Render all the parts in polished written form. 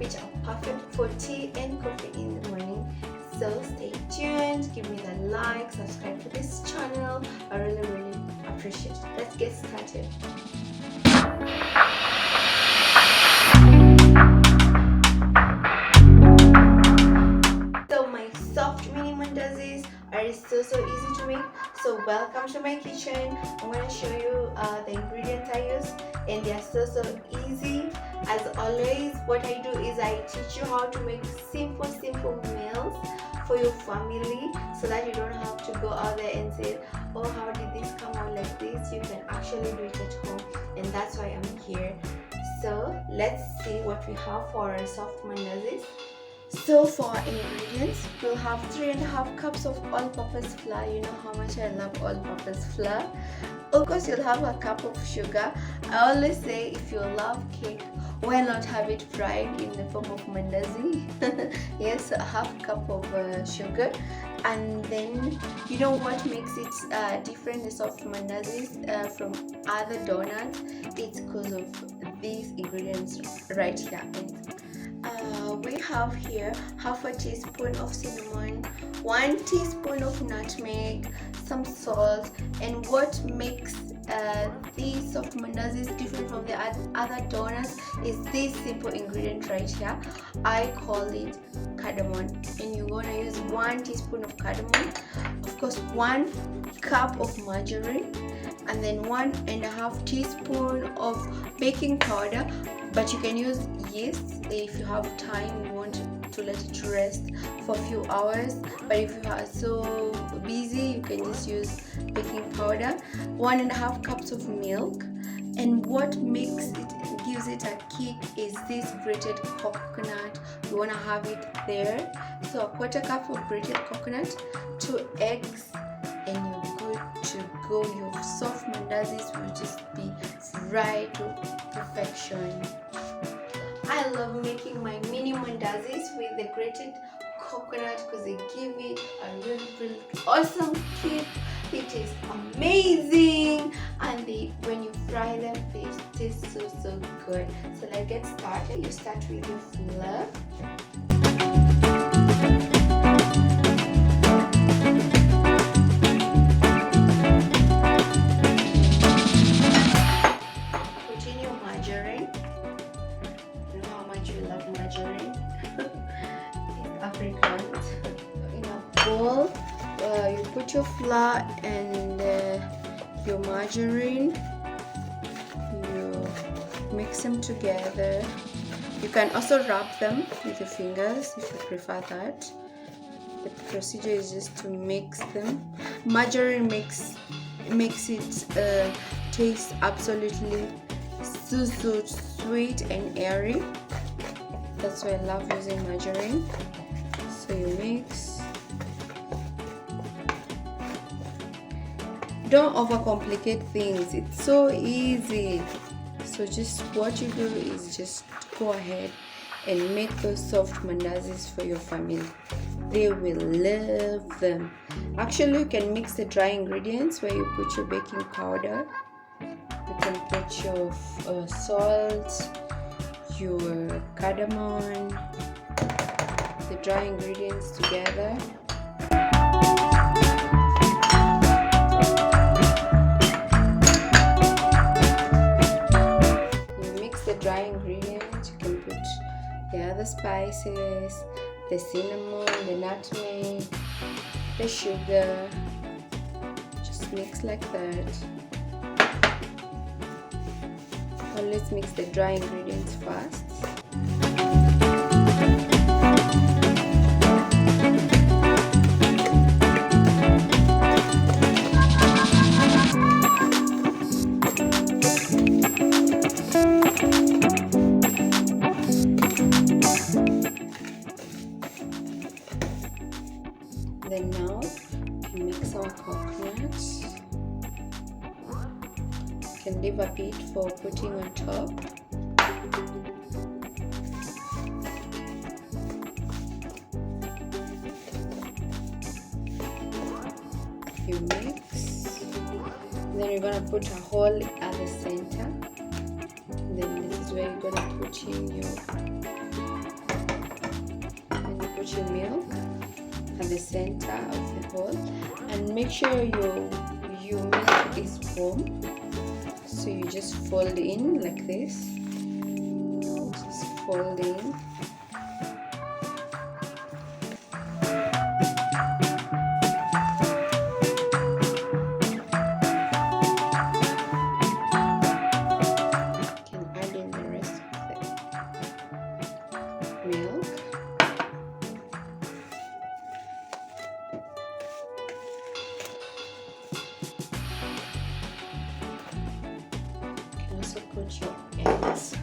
which are perfect for tea and coffee in the morning. So stay tuned, give me the like, subscribe to this channel. I really appreciate it. Let's get started. So my soft mini mandazis are so easy to make. So welcome to my kitchen. I'm going to show you the ingredients I use, and they are so easy. As always, what I do is I teach you how to make simple meals for your family, so that you don't have to go out there and say, oh, how did this come out like this? You can actually do it at home, and that's why I'm here. So let's see what we have for our soft mandazis. So for our ingredients, we'll have 3.5 cups of all-purpose flour. You know how much I love all-purpose flour. Of course, you'll have a cup of sugar. I always say, if you love cake, why not have it fried in the form of mandazi? Yes, a half cup of sugar. And then, you know what makes it different, the soft mandazis from other donuts? It's because of these ingredients right here. We have here half a teaspoon of cinnamon, 1 teaspoon of nutmeg, some salt, and what makes these soft mandazis different from the other donuts is this simple ingredient right here. I call it cardamom, and you're gonna use 1 teaspoon of cardamom, of course 1 cup of margarine, and then 1.5 teaspoon of baking powder. But you can use yeast if you have time, you want to let it rest for a few hours. But if you are so busy, you can just use baking powder. 1.5 cups of milk. And what makes it, gives it a kick, is this grated coconut. You want to have it there. So a 1/4 cup of grated coconut, 2 eggs, and you're good to go. Your soft mandazis will just be fried to perfection. I love making my mini mandazis with the grated coconut because they give it a really awesome kick. It is amazing, and when you fry them, they taste so good. So let's get started. You start with your flour. In a bowl, you put your flour and your margarine. You mix them together. You can also rub them with your fingers if you prefer that. The procedure is just to mix them. Margarine makes it taste absolutely so sweet and airy. That's why I love using margarine. So you mix. Don't overcomplicate things. It's so easy. So just what you do is just go ahead and make those soft mandazis for your family. They will love them. Actually, you can mix the dry ingredients where you put your baking powder. You can put your salt, your cardamom, the dry ingredients together. You mix the dry ingredients. You can put the other spices, the cinnamon, the nutmeg, the sugar. Just mix like that. Well, let's mix the dry ingredients first. Then now we mix our coconut. You can leave a bit for putting on top. You mix. Then you're gonna put a hole at the center. Then this is where you're gonna put in the center of the bowl, and make sure your milk is warm. So you just fold in like this. Just fold in. Milk. You can also put your eggs.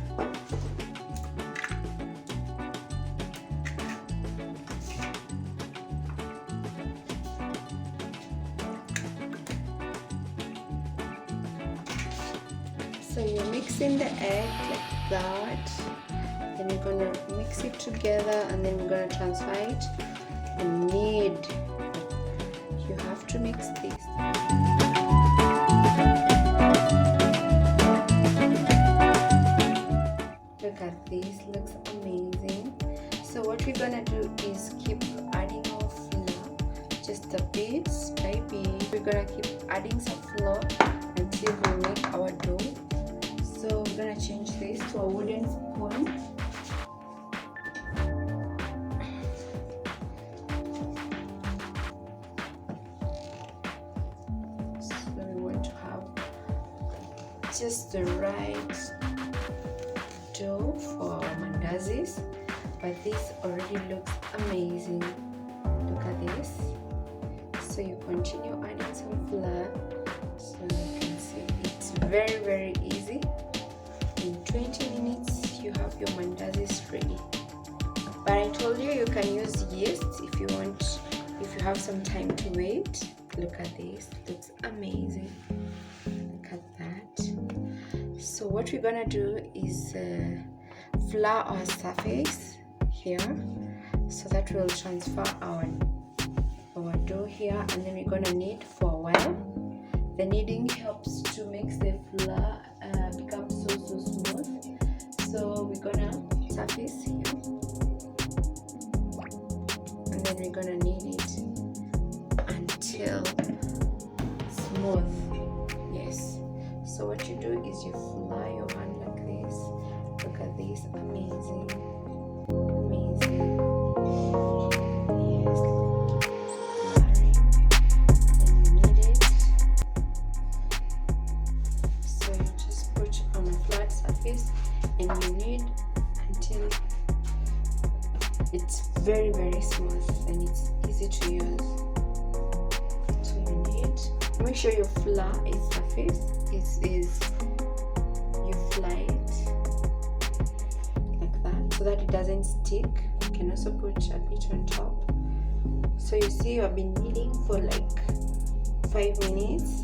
So you're mixing the egg like that. Then you're gonna mix it together, and then you're gonna transfer it and knead. You have to mix this. Look at this, looks amazing. So what we're gonna do is keep adding more flour, just a bit by bit. We're gonna keep adding some flour until we make our dough. So we're gonna change this to a wooden spoon. Just the right dough for our mandazis, but this already looks amazing. Look at this. So you continue adding some flour, so you can see it's very easy. In 20 minutes you have your mandazis ready. But I told you can use yeast if you want, if you have some time to wait. Look at this, looks amazing. Look at that. So what we're gonna do is flour our surface here, so that we'll transfer our dough here, and then we're gonna knead for a while. The kneading helps to makes the flour become so smooth. So we're gonna surface here, and then we're gonna knead it until smooth. Yes. So what you do is you fly your hand like this. Look at this, amazing. Yes, flying. And you knead it. So you just put on a flat surface and you knead until it's very smooth and it's easy to use. So you knead. Make sure your flour is surface. You fly it like that so that it doesn't stick. You can also put a bit on top. So you see you have been kneading for like 5 minutes.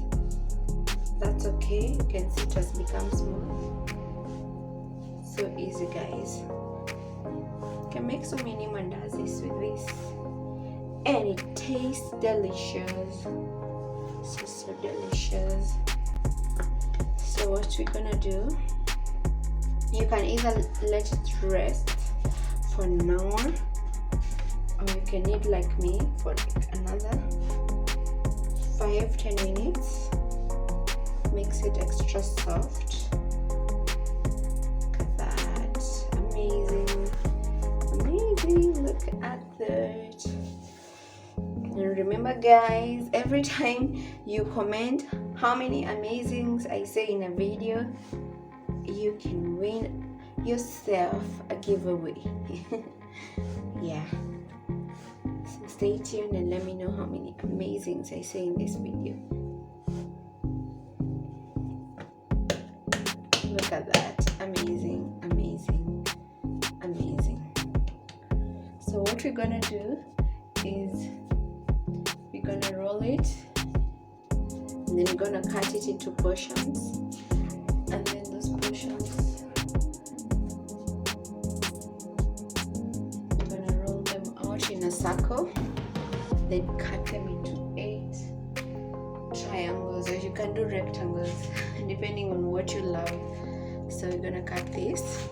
That's okay. You can see it has become smooth. So easy, guys. You can make so many mandazis with this, and it tastes delicious. So delicious. So what we're gonna do, you can either let it rest for an hour, or you can knead like me for like another 5-10 minutes. Makes it extra soft. Look at that, amazing. Look at that. And remember, guys, every time you comment how many amazings I say in a video, you can win yourself a giveaway. Yeah, so stay tuned and let me know how many amazings I say in this video. Look at that, amazing. So what we're gonna do is we're gonna roll it, and then we're gonna cut it into portions, and then those portions we're gonna roll them out in a circle, then cut them into 8 triangles, or you can do rectangles depending on what you love. So we're gonna cut this.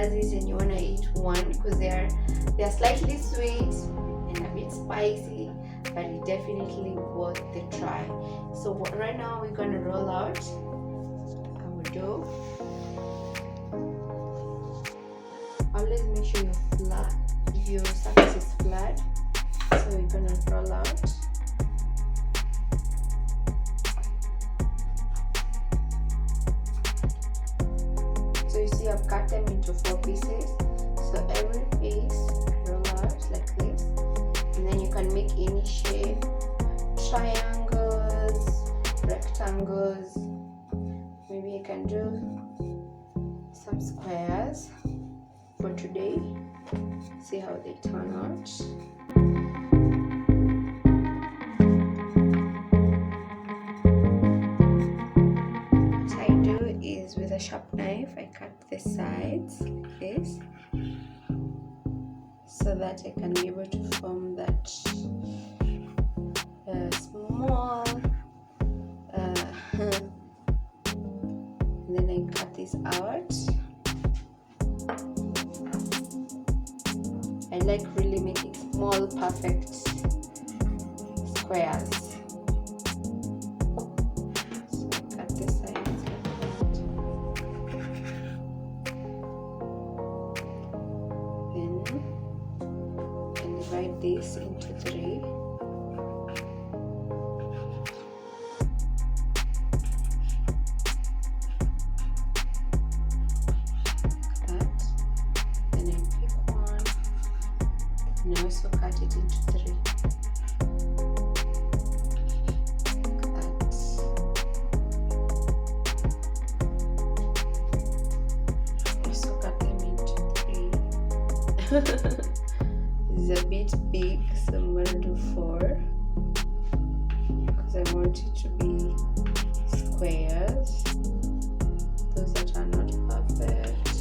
mandazis and you want to eat one, because they are slightly sweet and a bit spicy, but it definitely worth the try. So right now we're gonna roll out our dough. Always make sure your surface is flat. So we're gonna roll out. So you see I've cut them into 4 pieces. So every piece roll out like this, and then you can make any shape, triangles, rectangles. Maybe you can do some squares for today. See how they turn out. What I do is with a sharp knife I cut the sides like this, so that I can be able to form that small and then I cut this out. I like really making small perfect squares. So I cut the sides like that. Then I divide this into 3. And I also cut it into 3. Also cut them into 3. It's a bit big, so I'm gonna do 4 because I want it to be squares. Those that are not perfect.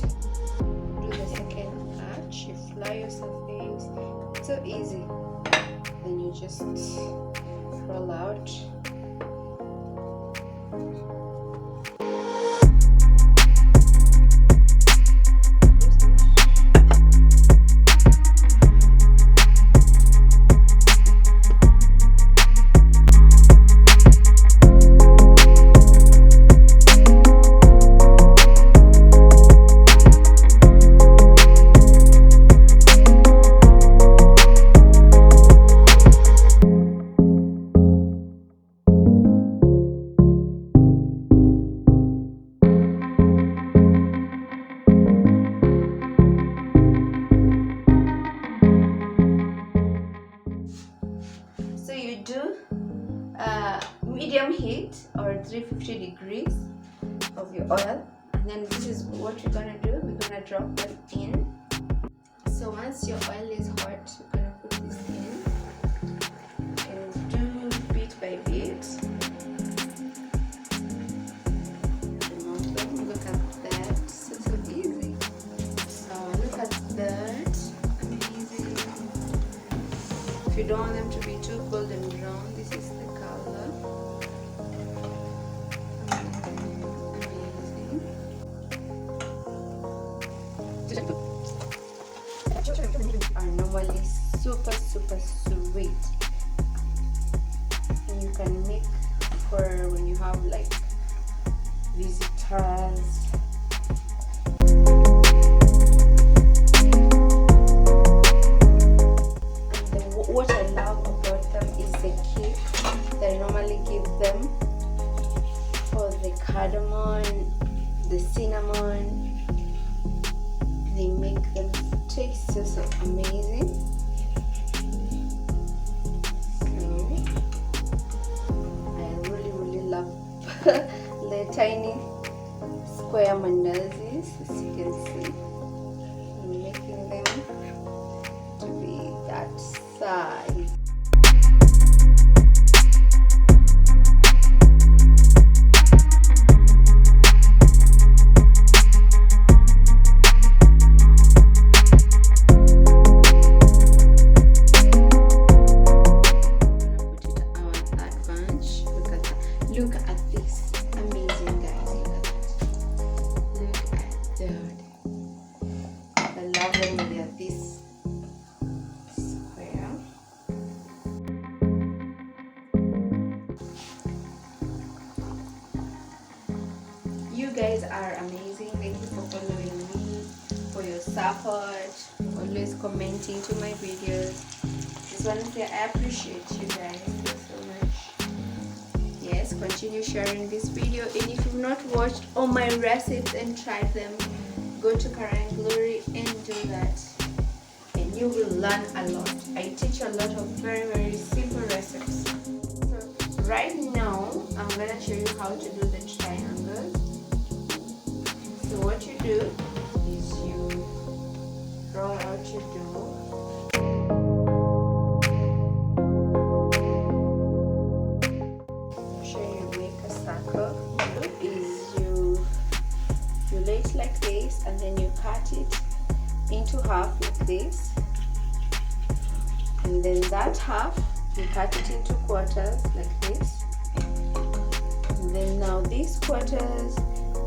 Do the second batch. You fly your surface. So easy. Then you just roll out. So you do medium heat or 350 degrees of your oil, and then this is what you're gonna do. We're gonna drop them in. So once your oil is hot, you're gonna put this in and do bit by bit. Remove them. Look at that. So easy. So look at that. Amazing. If you don't want them to be too golden brown, this is the color. Amazing. Are normally super sweet, and you can make for when you have like visitors. What I love about them is the kick that I normally give them for the cardamom, the cinnamon. They make them taste so amazing. So I really love the tiny square mandazis, as you can see. I'm making them to be that size. Look at this. Amazing, guys. Look at that. Look at that. are amazing. Thank you for following me, for your support, always commenting to my videos. Just want to say I appreciate you guys so much. Yes, continue sharing this video, and if you've not watched all my recipes and tried them, go to Kenyan Glory and do that, and you will learn a lot. I teach a lot of very simple recipes. So right now I'm gonna show you how to do the triangles. So what you do is you roll out your dough. Lay it like this, and then you cut it into half like this, and then that half you cut it into quarters like this, and then now these quarters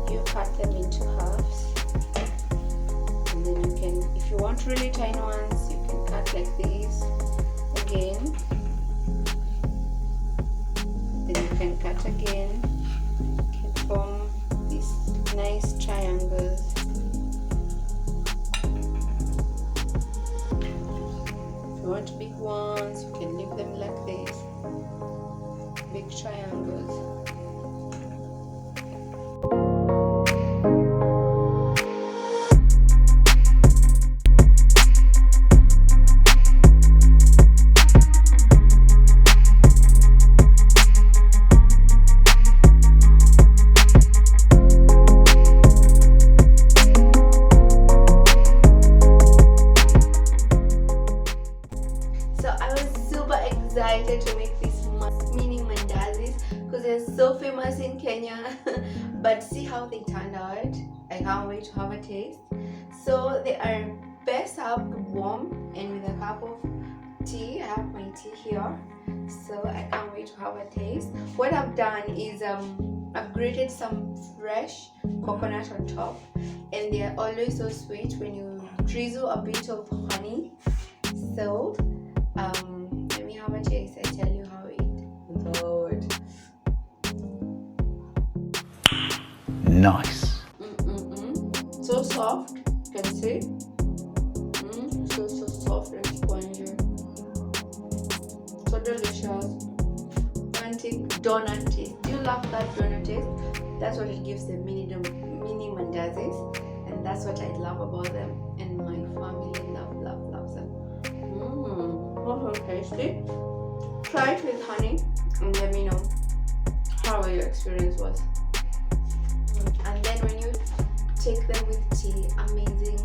you cut them into halves, and then you can, if you want really tiny ones, you can cut like this again, then you can cut again, you can form these nice triangles. If you want big ones, you can leave them like this, big triangles. Excited to make these mini mandazis because they're so famous in Kenya. But see how they turned out. I can't wait to have a taste. So they are best served warm and with a cup of tea. I have my tea here, so I can't wait to have a taste. What I've done is I've grated some fresh coconut on top, and they are always so sweet when you drizzle a bit of honey. So let me have a taste. I tell you how it Lord. Nice. So soft, you can see. So soft and spongy. So delicious. Authentic donut taste. Do you love that donut taste? That's what it gives the mini mandazis, and that's what I love about them, and my family loves them. So tasty. Try it with honey and let me know how your experience was. And then when you take them with tea, amazing.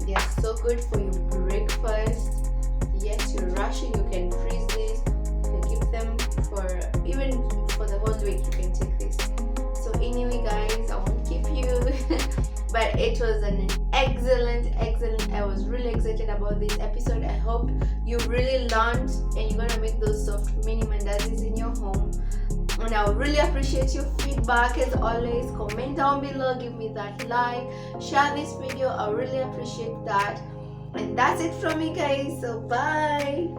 They are so good for your breakfast. Yes, you're rushing, you can freeze this. You can keep them for even for the whole week. You can take this. So anyway, guys, I won't keep you. But it was an excellent. I was really excited about this episode. I hope you really learned and you're gonna make those soft mini mandazis in your home. And I would really appreciate your feedback as always. Comment down below, give me that like, share this video. I really appreciate that. And that's it from me, guys. So bye.